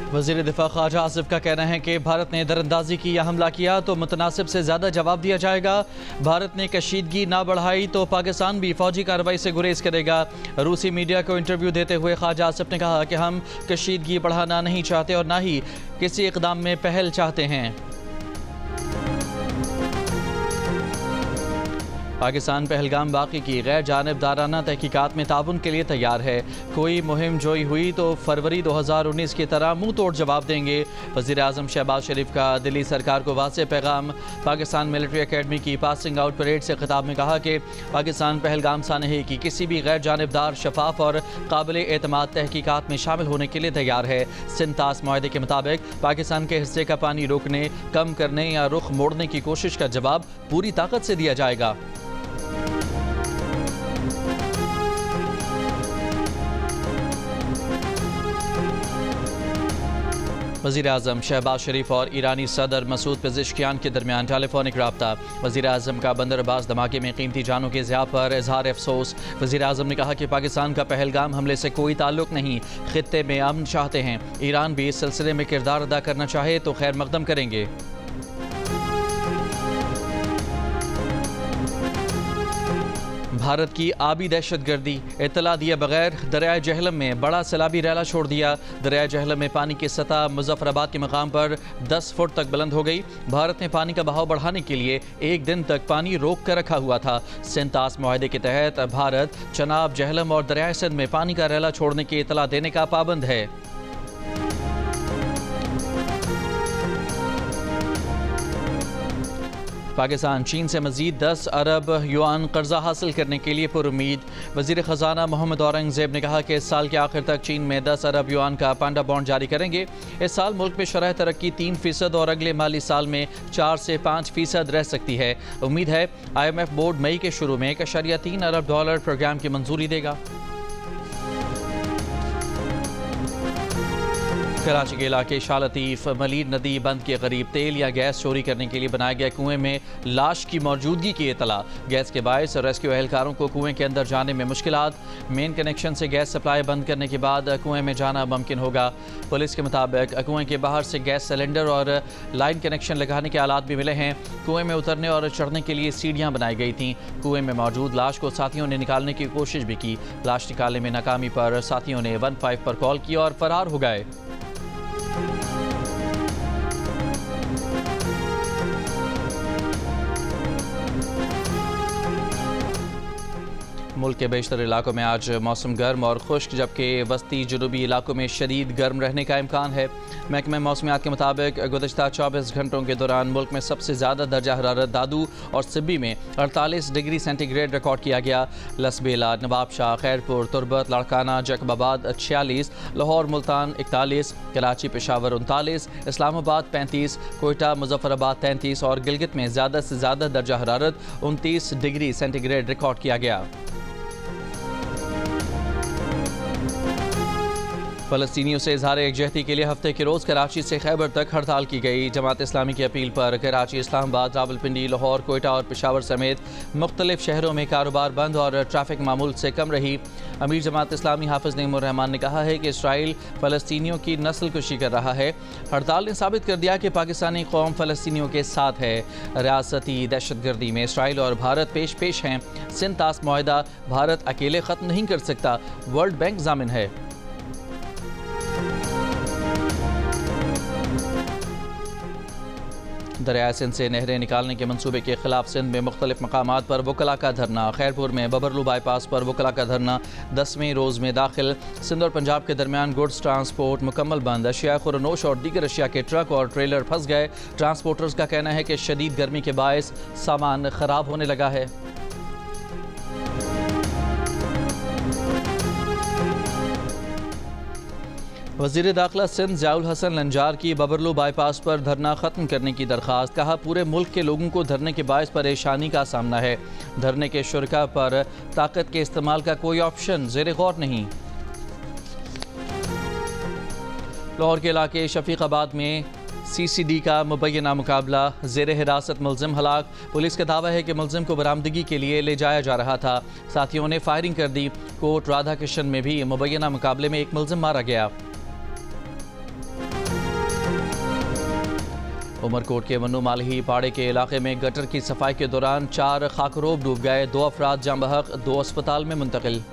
वज़ीर दिफा ख्वाजा आसिफ का कहना है कि भारत ने दरअंदाजी की या हमला किया तो मुतनासिब से ज़्यादा जवाब दिया जाएगा। भारत ने कशीदगी ना बढ़ाई तो पाकिस्तान भी फौजी कार्रवाई से गुरेज करेगा। रूसी मीडिया को इंटरव्यू देते हुए ख्वाजा आसिफ ने कहा कि हम कशीदगी बढ़ाना नहीं चाहते और ना ही किसी इक़दाम में पहल चाहते हैं। पाकिस्तान पहलगाम वाक़े की गैर जानिबदाराना तहकीकात में ताउन के लिए तैयार है। कोई मुहिम जोई हुई तो फरवरी 2019 की तरह मुंह तोड़ जवाब देंगे। वज़ीर आज़म शहबाज शरीफ का दिल्ली सरकार को वाज़ेह पैगाम। पाकिस्तान मिलिट्री अकेडमी की पासिंग आउट परेड से खिताब में कहा कि पाकिस्तान पहलगाम सानहे की किसी भी गैर जानिबदार, शफाफ और काबिल एतमाद तहकीकात में शामिल होने के लिए तैयार है। सिंतास मुआहदे के मुताबिक पाकिस्तान के हिस्से का पानी रोकने, कम करने या रुख मोड़ने की कोशिश का जवाब पूरी ताकत से दिया जाएगा। वज़ीर आज़म शहबाज शरीफ और ईरानी सदर मसूद पेज़ेश्कियान के दरमियान टेलीफोनिक रब्ता। वज़ीर आज़म का बंदर अब्बास धमाके में कीमती जानों के ज़िया पर इज़हार अफसोस। वज़ीर आज़म ने कहा कि पाकिस्तान का पहलगाम हमले से कोई ताल्लुक नहीं, खित्ते में अमन चाहते हैं। ईरान भी इस सिलसिले में किरदार अदा करना चाहे तो खैर मकदम करेंगे। भारत की आबी दहशतगर्दी, इत्तला दिए बगैर दरियाए जहलम में बड़ा सैलाबी रैला छोड़ दिया। दरियाए जहलम में पानी की सतह मुजफ्फराबाद के मकाम पर 10 फुट तक बुलंद हो गई। भारत ने पानी का बहाव बढ़ाने के लिए एक दिन तक पानी रोक कर रखा हुआ था। सिंतास मुआहदे के तहत भारत चनाब, जहलम और दरियाए सिंध में पानी का रैला छोड़ने की इत्तला देने का पाबंद है। पाकिस्तान चीन से मजीद 10 अरब युआन कर्जा हासिल करने के लिए पुरुमीद। वज़ीर ख़जाना मोहम्मद औरंगज़ेब ने कहा कि इस साल के आखिर तक चीन में 10 अरब युआन का पांडा बॉन्ड जारी करेंगे। इस साल मुल्क में शरह तरक्की 3% और अगले माली साल में 4 से 5% रह सकती है। उम्मीद है IMF बोर्ड मई के शुरू में $1.3 अरब प्रोग्राम की मंजूरी देगा। कराची के इलाके शाह लतीफ़ मलीर नदी बंद के करीब तेल या गैस चोरी करने के लिए बनाए गए कुएं में लाश की मौजूदगी की इतला। गैस के बायस रेस्क्यू एहलकारों को कुएं के अंदर जाने में मुश्किलात। मेन कनेक्शन से गैस सप्लाई बंद करने के बाद कुएं में जाना मुमकिन होगा। पुलिस के मुताबिक कुएं के बाहर से गैस सिलेंडर और लाइन कनेक्शन लगाने के आलात भी मिले हैं। कुएं में उतरने और चढ़ने के लिए सीढ़ियाँ बनाई गई थीं। कुएं में मौजूद लाश को साथियों ने निकालने की कोशिश भी की। लाश निकालने में नाकामी पर साथियों ने 15 पर कॉल की और फरार हो गए। मुल्क के बेशतर इलाकों में आज मौसम गर्म और खुश्क, जबकि वस्ती जुनूबी इलाकों में शदीद गर्म रहने का इम्कान है। महकमा मौसमियात के मुताबिक गुज़श्ता 24 घंटों के दौरान मुल्क में सबसे ज़्यादा दर्जा हरारत दादू और सिब्बी में 48 डिग्री सेंटीग्रेड रिकॉर्ड किया गया। लसबेला, नवाबशाह, खैरपुर, तुरबत, लाड़काना, जैकबाबाद 46, लाहौर मुल्तान 41, कराची पेशावर 39, इस्लामाबाद 35, कोयटा मुजफ्फराबाद 33 और गिलगित में ज़्यादा से ज़्यादा दर्जा हरारत 29 डिग्री सेंटीग्रेड रिकॉर्ड किया गया। फ़लस्तीनियों से इज़हार एकजहती के लिए हफ्ते के रोज़ कराची से खैबर तक हड़ताल की गई। जमात इस्लामी की अपील पर कराची, इस्लामाबाद, रावलपिंडी, लाहौर, कोयटा और पेशावर समेत मुख्तलिफ शहरों में कारोबार बंद और ट्रैफिक मामूल से कम रही। अमीर जमात इस्लामी हाफिज़ नईमुर रहमान ने कहा है कि इसराइल फ़लस्तीनियों की नस्ल कुशी कर रहा है। हड़ताल ने साबित कर दिया कि पाकिस्तानी कौम फ़लस्तीनियों के साथ है। रियासती दहशतगर्दी में इसराइल और भारत पेश हैं। सिंतास मुआहदा भारत अकेले ख़त्म नहीं कर सकता, वर्ल्ड बैंक ज़ामिन है। दरिया सिंध से नहरें निकालने के मंसूबे के खिलाफ सिंध में मुख्तलिफ मकामात पर वकला का धरना। खैरपुर में बबरलू बाईपास पर वकला का धरना 10वें रोज़ में दाखिल। सिंध और पंजाब के दरमियान गुड्स ट्रांसपोर्ट मुकम्मल बंद। अशिया खुरनोश और दीगर अशिया के ट्रक और ट्रेलर फंस गए। ट्रांसपोर्टर्स का कहना है कि शदीद गर्मी के बायस सामान ख़राब होने लगा है। वज़ीर दाखिला सिंध ज़ियाउल हसन लंजार की बबरलू बाईपास पर धरना ख़त्म करने की दरख्वास्त। कहा पूरे मुल्क के लोगों को धरने के बायस परेशानी का सामना है। धरने के शुरका पर ताकत के इस्तेमाल का कोई ऑप्शन ज़ेर गौर नहीं। लाहौर के इलाके शफीकाबाद में CCD का मुबैना मुकाबला। ज़ेर हिरासत मुलजिम हलाक। पुलिस का दावा है कि मुलजिम को बरामदगी के लिए ले जाया जा रहा था। साथियों ने फायरिंग कर दी। कोट राधा कृष्ण में भी मुबैना मुकाबले में एक मुलजिम मारा गया। उमरकोट के मन्नू मालही पाड़े के इलाके में गटर की सफाई के दौरान 4 खाकरोब डूब गए, 2 अफराद जाँ बहक, 2 अस्पताल में मुंतकिल।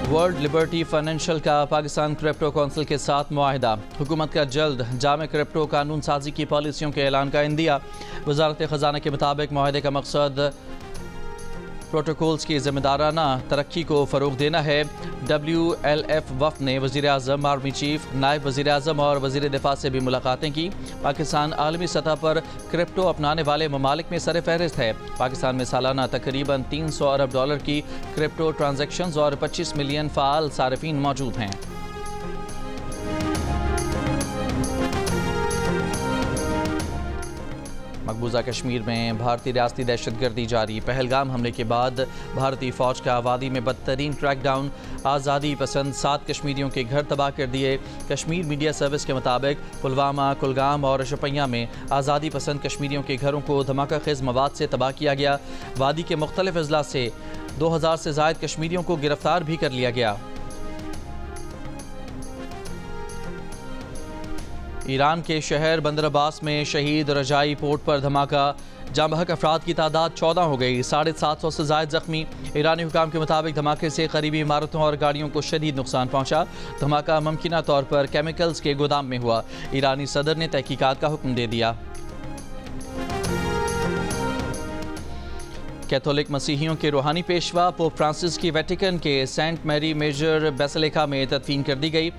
वर्ल्ड लिबर्टी फाइनेंशियल का पाकिस्तान क्रिप्टो काउंसिल के साथ मुआहिदा, हुकूमत का जल्द जामे क्रिप्टो कानून साजी की पॉलिसियों के ऐलान का इंदिया। वजारत खजाना के मुताबिक मुआहिदे का मकसद प्रोटोकॉल्स की जिम्मेदाराना तरक्की को फ़रोग देना है। WLF वफ़द ने वज़ीर आज़म, आर्मी चीफ, नायब वज़ीर आज़म और वज़ीर दिफा से भी मुलाकातें की। पाकिस्तान आलमी सतह पर क्रिप्टो अपनाने वाले ममालिक में सर फहरिस्त है। पाकिस्तान में सालाना तकरीबन 300 अरब डॉलर की क्रिप्टो ट्रांजैक्शंस और 25 मिलियन फ़ाल सारिफीन मौजूद हैं। मकबूजा कश्मीर में भारतीय रियासती दहशतगर्दी जारी। पहलगाम हमले के बाद भारतीय फ़ौज का वादी में बदतरीन क्रैकडाउन, आज़ादी पसंद 7 कश्मीरियों के घर तबाह कर दिए। कश्मीर मीडिया सर्विस के मुताबिक पुलवामा, कुलगाम और शोपियां में आज़ादी पसंद कश्मीरियों के घरों को धमाका खेज मवाद से तबाह किया गया। वादी के मुख्तलिफ अजला से 2000 से ज़ायद कश्मीरियों को गिरफ्तार भी कर लिया गया। ईरान के शहर बंदर अब्बास में शहीद रजाई पोर्ट पर धमाका, जाँ बहक अफराद की तादाद 14 हो गई, 750 से ज़ायद जख्मी। ईरानी हुकाम के मुताबिक धमाके से करीबी इमारतों और गाड़ियों को शदीद नुकसान पहुंचा। धमाका मुमकिना तौर पर केमिकल्स के गोदाम में हुआ। ईरानी सदर ने तहकीकात का हुक्म दे दिया। कैथोलिक मसीहियों के रूहानी पेशवा पोप फ्रांसिस की वेटिकन के सेंट मैरी मेजर बेसिलिका में तदफीन कर दी गई।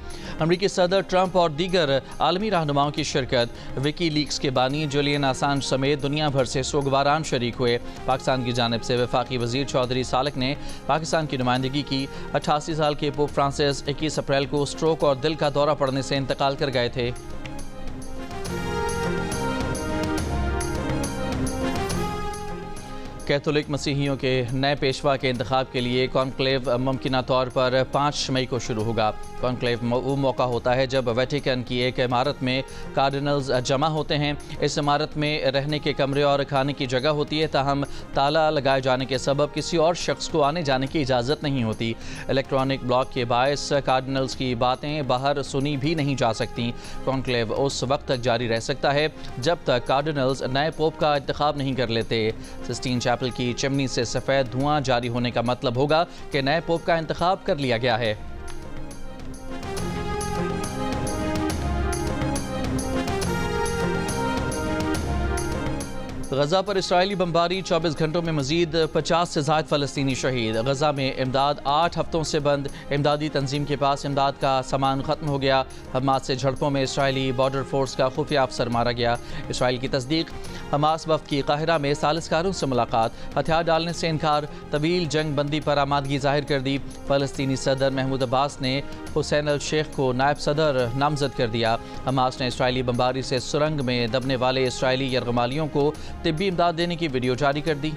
अमरीकी सदर ट्रंप और दीगर आलमी रहनुमाओं की शिरकत। विकी लीक्स के बानी जुलियन असांज समेत दुनिया भर से सोगवारान शरीक हुए। पाकिस्तान की जानिब से वफाकी वजीर चौधरी सालक ने पाकिस्तान की नुमाइंदगी की। 88 साल के पोप फ्रांसिस 21 अप्रैल को स्ट्रोक और दिल का दौरा पड़ने से इंतकाल कर गए थे। कैथोलिक मसीहियों के नए पेशवा के इंतखाब के लिए कॉन्क्लेव मुमकिना तौर पर 5 मई को शुरू होगा। कॉन्क्लेव वो मौका होता है जब वेटिकन की एक इमारत में कार्डिनल्स जमा होते हैं। इस इमारत में रहने के कमरे और खाने की जगह होती है, ताहम ताला लगाए जाने के सबब किसी और शख्स को आने जाने की इजाज़त नहीं होती। इलेक्ट्रॉनिक ब्लॉक के बायस कार्डिनल्स की बातें बाहर सुनी भी नहीं जा सकती। कॉन्क्लेव उस वक्त तक जारी रह सकता है जब तक कार्डिनल्स नए पोप का इंतखाब नहीं कर लेते। सिस्टीन चैपल की चिमनी से सफ़ेद धुआं जारी होने का मतलब होगा कि नए पोप का इंतखाब कर लिया गया है। गजा पर इसराइली बमबारी, 24 घंटों में मजीद 50 से ज़ायद फ़लस्तीनी शहीद। गजा में इमदाद 8 हफ्तों से बंद। इमदादी तंजीम के पास इमदाद का सामान ख़त्म हो गया। हमास से झड़पों में इसराइली बॉर्डर फोर्स का खुफिया अफसर मारा गया। इसराइल की तस्दीक। हमास वफ़द की काहिरा में सालिसकारों से मुलाकात, हथियार डालने से इनकार, तवील जंग बंदी पर आमादगी जाहिर कर दी। फ़लस्तीनी सदर महमूद अब्बास ने हुसैन अल शेख को नायब सदर नामजद कर दिया। हमास ने इसराइली बमबारी से सुरंग में दबने वाले इसराइली यरगमालियों को तिब्बी इमदाद देने की वीडियो जारी कर दी।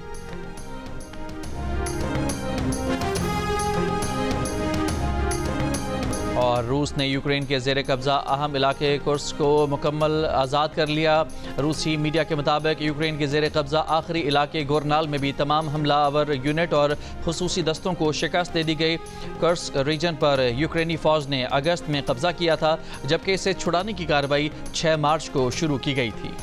और रूस ने यूक्रेन के ज़ेर कब्ज़ा अहम इलाके कुर्स्क को मुकम्मल आज़ाद कर लिया। रूसी मीडिया के मुताबिक यूक्रेन के ज़ेर कब्ज़ा आखिरी इलाके गोरनाल में भी तमाम हमलावर यूनिट और खुसूसी दस्तों को शिकस्त दे दी गई। कुर्स्क रीजन पर यूक्रेनी फ़ौज ने अगस्त में कब्ज़ा किया था, जबकि इसे छुड़ाने की कार्रवाई 6 मार्च को शुरू की गई थी।